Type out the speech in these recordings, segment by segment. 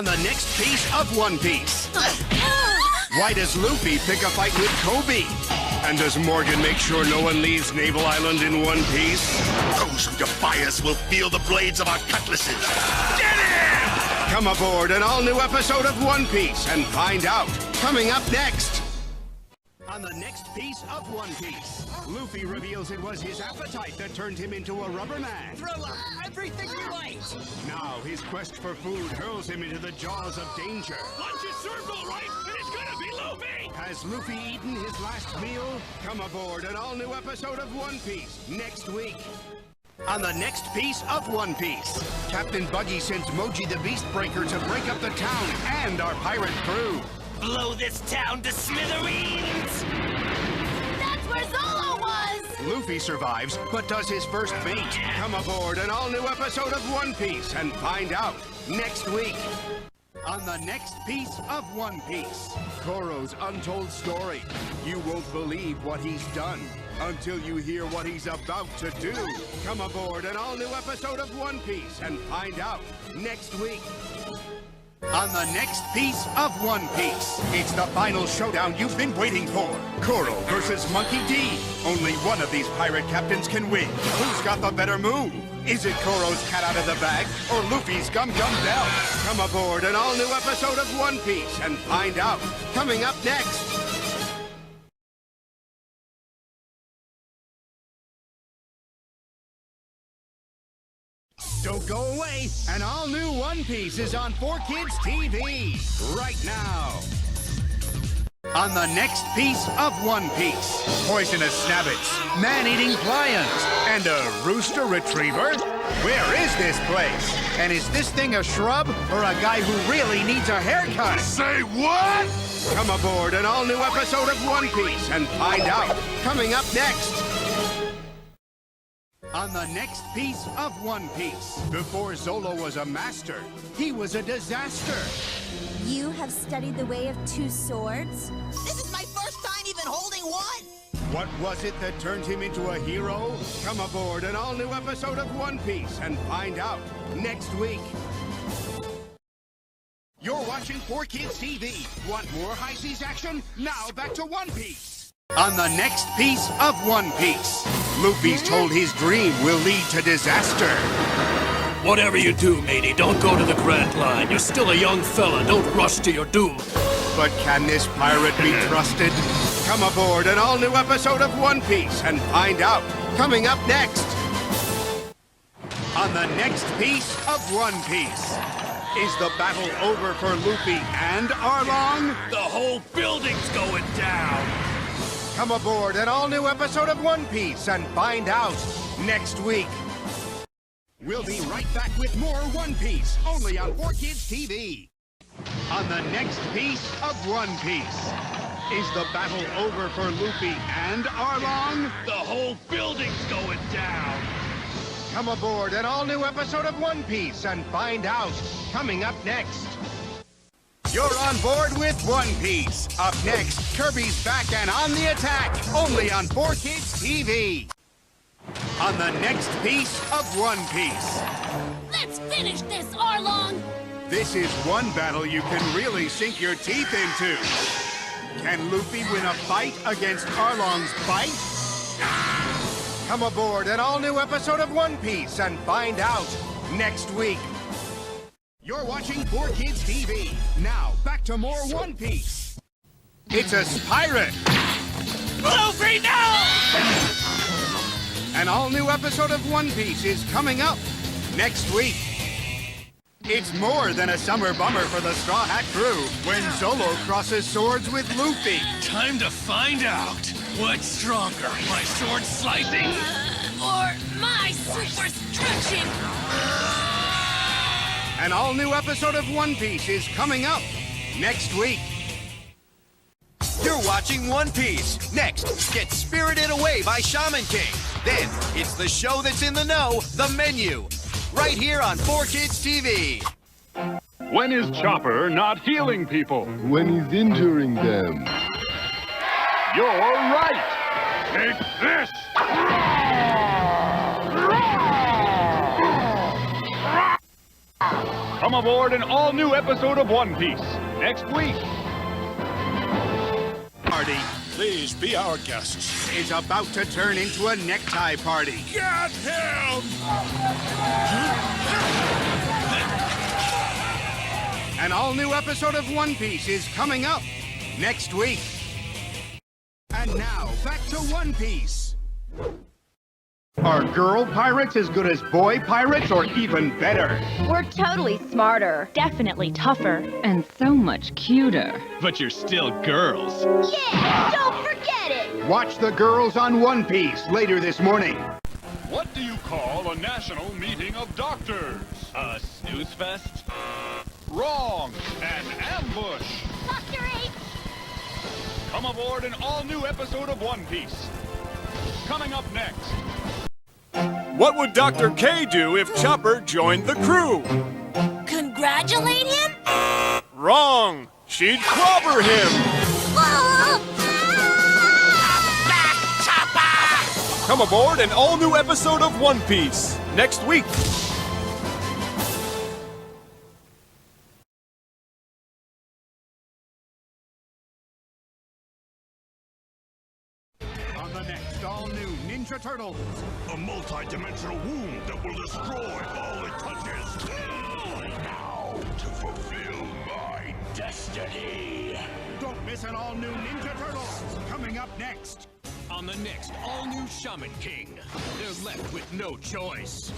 on the next piece of One Piece. Why does Luffy pick a fight with Kobe? And does Morgan make sure no one leaves Naval Island in one piece? Those who defy us will feel the blades of our cutlasses. Get him! Come aboard an all-new episode of One Piece and find out. Coming up next. On the next piece of One Piece, Luffy reveals it was his appetite that turned him into a rubber man. Throw up everything you ate! Now his quest for food hurls him into the jaws of danger. Lunch is served all right, and it's gonna be Luffy! Has Luffy eaten his last meal? Come aboard an all-new episode of One Piece next week. On the next piece of One Piece, Captain Buggy sends Moji the Beastbreaker to break up the town and our pirate crew. Blow this town to smithereens! That's where Zolo was! Luffy survives, but does his first bait. Come aboard an all-new episode of One Piece and find out next week. On the next piece of One Piece, Koro's untold story. You won't believe what he's done until you hear what he's about to do. Come aboard an all-new episode of One Piece and find out next week. On the next piece of One Piece, it's the final showdown you've been waiting for. Koro versus Monkey D. Only one of these pirate captains can win. Who's got the better move? Is it Koro's cat out of the bag or Luffy's Gum Gum Bell? Come aboard an all-new episode of One Piece and find out. Coming up next. Don't go away. An all-new One Piece is on 4Kids TV right now. On the next piece of One Piece, poisonous snabbits, man-eating lions, and a rooster retriever? Where is this place? And is this thing a shrub or a guy who really needs a haircut? Say what? Come aboard an all-new episode of One Piece and find out. Coming up next. On the next piece of One Piece, before Zolo was a master, he was a disaster. You have studied the way of two swords? This is my first time even holding one! What was it that turned him into a hero? Come aboard an all-new episode of One Piece and find out next week. You're watching 4Kids TV. Want more high seas action? Now back to One Piece. On the next piece of One Piece, Luffy's told his dream will lead to disaster. Whatever you do, matey, don't go to the Grand Line. You're still a young fella. Don't rush to your doom. But can this pirate be trusted? Come aboard an all-new episode of One Piece and find out. Coming up next. On the next piece of One Piece, is the battle over for Luffy and Arlong? The whole building's going down. Come aboard an all-new episode of One Piece and find out next week. We'll be right back with more One Piece, only on 4Kids TV. On the next piece of One Piece, is the battle over for Luffy and Arlong? The whole building's going down. Come aboard an all-new episode of One Piece and find out. Coming up next. You're on board with One Piece. Up next, Kirby's back and on the attack, only on 4Kids TV. On the next piece of One Piece. Let's finish this, Arlong! This is one battle you can really sink your teeth into. Can Luffy win a fight against Arlong's bite? Come aboard an all-new episode of One Piece and find out next week. You're watching 4Kids TV. Now, back to more One Piece. It's a pirate. Luffy, no! An all-new episode of One Piece is coming up next week. It's more than a summer bummer for the Straw Hat crew when Zolo crosses swords with Luffy. Time to find out. What's stronger, my sword slicing? Or my super stretching! An all-new episode of One Piece is coming up next week. You're watching One Piece. Next, get Spirited Away by Shaman King. Then, it's the show that's in the know, The Menu. Right here on 4Kids TV. When is Chopper not healing people? When he's injuring them. You're right! Take this! Come aboard an all-new episode of One Piece next week. Party Please be our guests. is about to turn into a necktie party. Get him! An all-new episode of One Piece is coming up next week. And now, back to One Piece. Are girl pirates as good as boy pirates, or even better? We're totally smarter, definitely tougher, and so much cuter. But you're still girls. Yeah! Don't forget it! Watch the girls on One Piece later this morning. What do you call a national meeting of doctors? A snooze fest? Wrong! An ambush! Dr. H! Come aboard an all-new episode of One Piece. Coming up next. What would Dr. K do if Chopper joined the crew? Congratulate him? Wrong! She'd clobber him! Back, Chopper! Come aboard an all-new episode of One Piece next week. On the next all-new Ninja Turtles. A multi-dimensional wound that will destroy all it touches. Now to fulfill my destiny. Don't miss an all-new Ninja Turtles. Coming up next. On the next all-new Shaman King, they're left with no choice.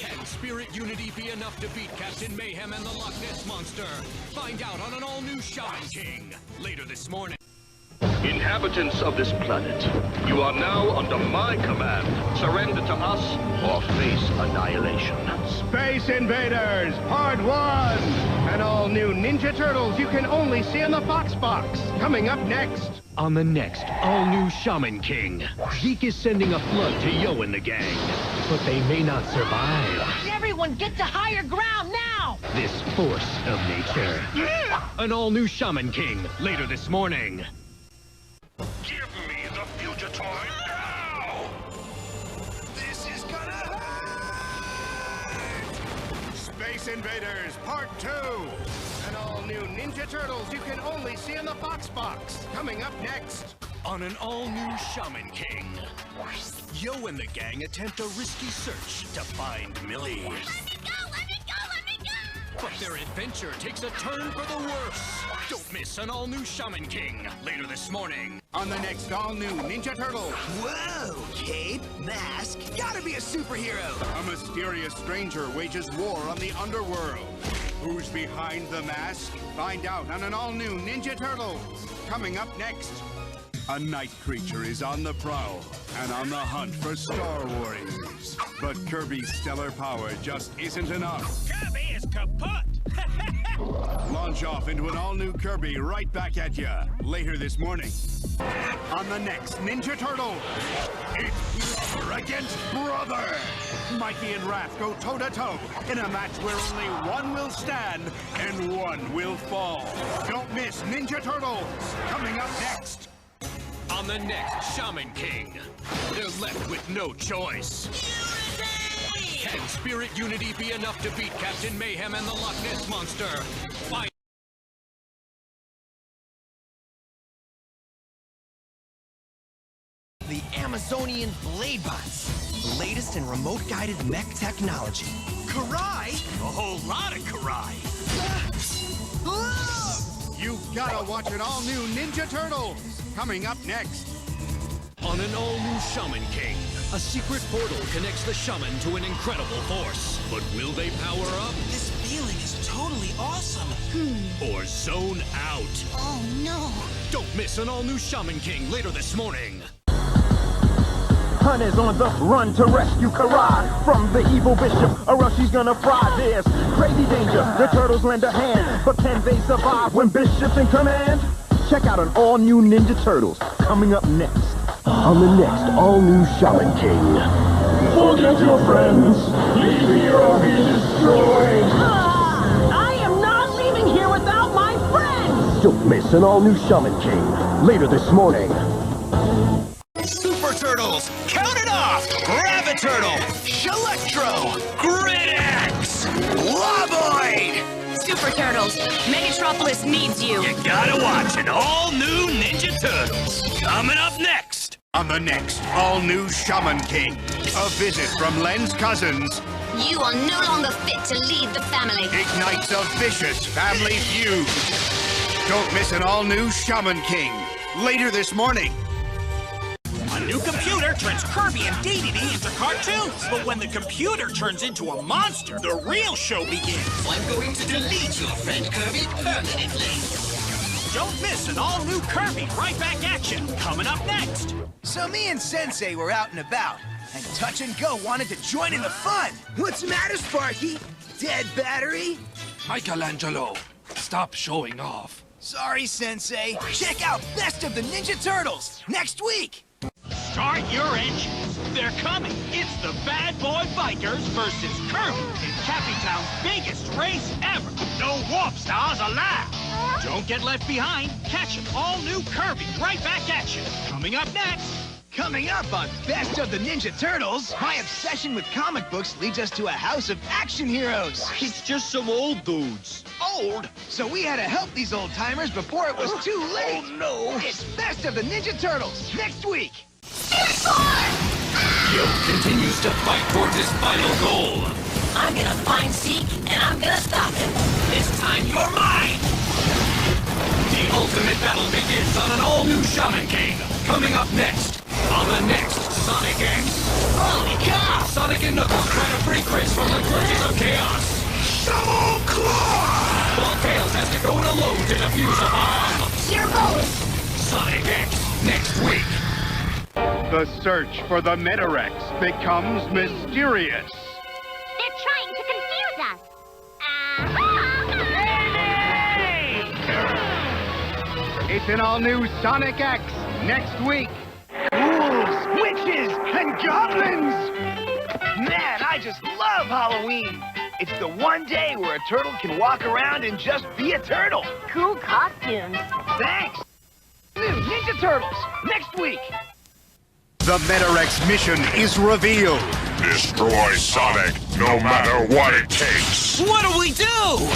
Can Spirit Unity be enough to beat Captain Mayhem and the Loch Ness Monster? Find out on an all-new Shaman King later this morning. Inhabitants of this planet, you are now under my command. Surrender to us or face annihilation. Space Invaders, Part 1! An all-new Ninja Turtles you can only see on the FoxBox. Coming up next. On the next all-new Shaman King, Zeke is sending a flood to Yo and the gang. But they may not survive. Everyone get to higher ground now! This force of nature. An all-new Shaman King, later this morning. Give me the future toy now! This is gonna hurt! Space Invaders, Part 2! An all-new Ninja Turtles you can only see on the FoxBox. Coming up next. On an all-new Shaman King, Yo and the gang attempt a risky search to find Millie. Let me go! Let me go! Let me go! But their adventure takes a turn for the worse. Don't miss an all-new Shaman King later this morning. On the next all-new Ninja Turtles. Whoa, cape, mask, gotta be a superhero. A mysterious stranger wages war on the underworld. Who's behind the mask? Find out on an all-new Ninja Turtles. Coming up next. A night creature is on the prowl and on the hunt for Star Warriors. But Kirby's stellar power just isn't enough. Kirby is kaput! Launch off into an all-new Kirby right back at ya later this morning. On the next Ninja Turtle, it's brother against brother. Mikey and Raph go toe-to-toe in a match where only one will stand and one will fall. Don't miss Ninja Turtles. Coming up next. On the next Shaman King, they're left with no choice. Can Spirit Unity be enough to beat Captain Mayhem and the Loch Ness Monster? Find The Amazonian Blade Bots. The latest in remote-guided mech technology. Karai? A whole lot of karai. You gotta watch an all-new Ninja Turtles. Coming up next. on an all-new Shaman King, a secret portal connects the shaman to an incredible force. But will they power up? This feeling is totally awesome. Or zone out? Oh, no. Don't miss an all-new Shaman King later this morning. Hunt is on the run to rescue Karai from the evil bishop, or else she's gonna fry. There's crazy danger, the turtles lend a hand, but can they survive when Bishop's in command? Check out an all-new Ninja Turtles coming up next on the next all-new Shaman King. Forget your friends, leave here or be destroyed. I am not leaving here without my friends! Don't miss an all-new Shaman King later this morning. Super Turtles, count it off! Graviturtle, Shelectro, Grid X, Super Turtles. Megatropolis needs you. You gotta watch an all-new Ninja Turtles. Coming up next. On the next all-new Shaman King, a visit from Len's cousins You are no longer fit to lead the family. ignites a vicious family feud. Don't miss an all-new Shaman King later this morning. A new computer turns Kirby and Dedede into cartoons. But when the computer turns into a monster, the real show begins. I'm going to delete your friend Kirby permanently. Don't miss an all-new Kirby Right Back action coming up next. So me and Sensei were out and about, and Touch and Go wanted to join in the fun. What's the matter, Sparky? Dead battery? Michelangelo, stop showing off. Sorry, Sensei. Check out Best of the Ninja Turtles next week. Start your engines. They're coming. It's the Bad Boy Bikers versus Kirby in Cappytown's biggest race ever. No Warp Stars allowed. Don't get left behind. Catch an all-new Kirby Right Back action coming up next. Coming up on Best of the Ninja Turtles, my obsession with comic books leads us to a house of action heroes. It's just some old dudes. Old? So we had to help these old-timers before it was too late. Oh, no. It's Best of the Ninja Turtles next week. Gil continues to fight towards his final goal. I'm gonna find Zeke, and I'm gonna stop him. This time you're mine! The ultimate battle begins on an all-new Shaman King. Coming up next, on the next Sonic X. Holy cow! Sonic and Knuckles try to free Chris from the clutches of chaos. Shovel Claw! While Tails has to go it alone to defuse a bomb. Here goes! Sonic X, next week. The search for the Metarex becomes mysterious. They're trying to confuse us. It's an all-new Sonic X next week. Ghouls, witches, and goblins! Man, I just love Halloween. It's the one day where a turtle can walk around and just be a turtle. Cool costumes. Thanks. New Ninja Turtles next week. The Metarex mission is revealed. Destroy Sonic, no matter what it takes. What do we do?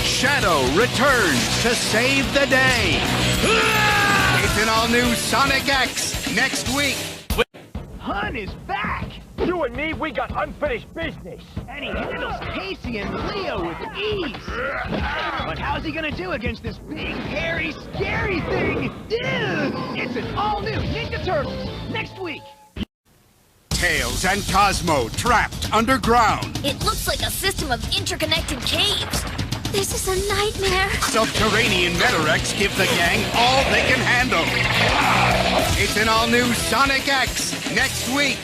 Shadow returns to save the day. It's an all-new Sonic X next week. Hun is back. You and me, we got unfinished business. And he handles Casey and Leo with ease. But how's he gonna do against this big, hairy, scary thing? Dude, it's an all-new Ninja Turtles next week. Tails and Cosmo trapped underground. It looks like a system of interconnected caves. This is a nightmare. Subterranean Metarex give the gang all they can handle. It's an all-new Sonic X next week.